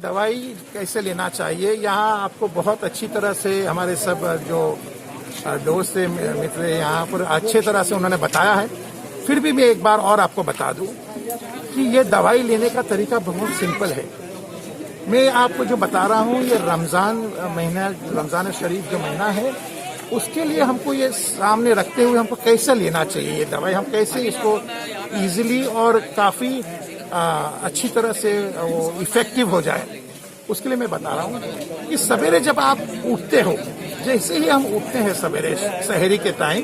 दवाई कैसे लेना चाहिए, यहाँ आपको बहुत अच्छी तरह से हमारे सब जो दोस्त मित्र यहाँ पर अच्छे तरह से उन्होंने बताया है। फिर भी मैं एक बार और आपको बता दूं कि ये दवाई लेने का तरीका बहुत सिंपल है। मैं आपको जो बता रहा हूँ, ये रमज़ान महीना, रमज़ान शरीफ जो महीना है, उसके लिए हमको ये सामने रखते हुए हमको कैसे लेना चाहिए ये दवाई, हम कैसे इसको इजीली और काफ़ी अच्छी तरह से वो इफेक्टिव हो जाए, उसके लिए मैं बता रहा हूँ कि सवेरे जब आप उठते हो, जैसे ही हम उठते हैं सवेरे सहरी के टाइम,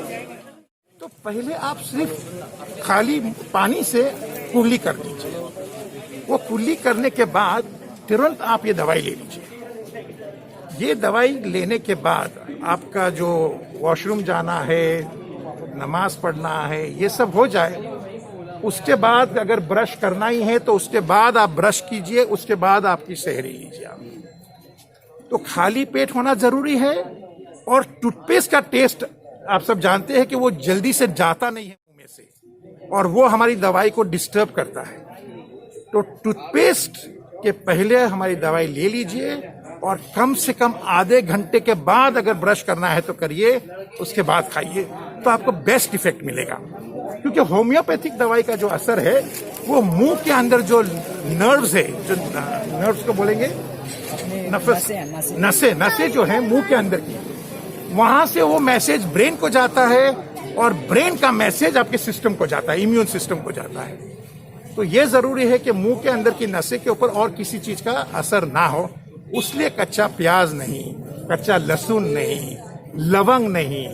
तो पहले आप सिर्फ खाली पानी से कुल्ली कर लीजिए। वो कुल्ली करने के बाद तुरंत आप ये दवाई ले लीजिए। ये दवाई लेने के बाद आपका जो वॉशरूम जाना है, नमाज पढ़ना है, ये सब हो जाए। उसके बाद अगर ब्रश करना ही है तो उसके बाद आप ब्रश कीजिए, उसके बाद आपकी सहरी लीजिए आप। तो खाली पेट होना जरूरी है। और टूथपेस्ट का टेस्ट आप सब जानते हैं कि वो जल्दी से जाता नहीं है मुंह में से, और वो हमारी दवाई को डिस्टर्ब करता है। तो टूथपेस्ट के पहले हमारी दवाई ले लीजिए, और कम से कम आधे घंटे के बाद अगर ब्रश करना है तो करिए, उसके बाद खाइए, तो आपको बेस्ट इफेक्ट मिलेगा। क्योंकि होम्योपैथिक दवाई का जो असर है वो मुंह के अंदर जो नर्व्स है, जो नर्व्स को बोलेंगे नसें जो है मुंह के अंदर की, वहां से वो मैसेज ब्रेन को जाता है, और ब्रेन का मैसेज आपके सिस्टम को जाता है, इम्यून सिस्टम को जाता है। तो ये जरूरी है कि मुंह के अंदर की नसें के ऊपर और किसी चीज का असर ना हो। उसलिए कच्चा प्याज नहीं, कच्चा लहसुन नहीं, लवंग नहीं,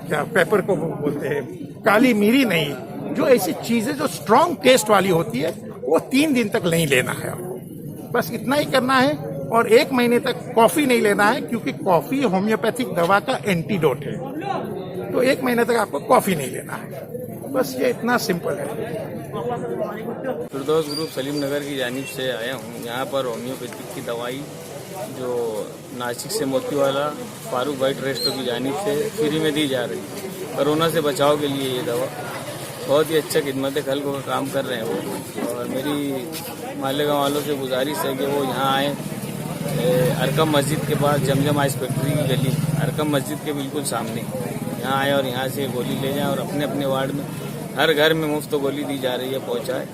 क्या पेपर को बोलते हैं, काली मिरी नहीं, जो ऐसी चीजें जो स्ट्रांग टेस्ट वाली होती है, वो 3 दिन तक नहीं लेना है आपको। बस इतना ही करना है। और 1 महीने तक कॉफी नहीं लेना है, क्योंकि कॉफी होम्योपैथिक दवा का एंटीडोट है। तो 1 महीने तक आपको कॉफी नहीं लेना है। बस ये इतना सिंपल है। फिरदौस ग्रुप सलीम नगर की जानिब से आया हूँ। यहाँ पर होम्योपैथिक की दवाई जो नासिक से मोतीवाला फारूक वाइट रेस्टो की जानिब से फ्री में दी जा रही है। कोरोना से बचाव के लिए ये दवा बहुत ही अच्छा खिदमत खल्क का काम कर रहे हैं वो। और मेरी मालेगांव वालों से गुजारिश है कि वो यहाँ आएँ। अरकम मस्जिद के पास जमजम आइस फैक्ट्री की गली, अरकम मस्जिद के बिल्कुल सामने, यहाँ आए और यहाँ से गोली ले जाएं, और अपने अपने वार्ड में हर घर में मुफ्त गोली दी जा रही है, पहुँचाए।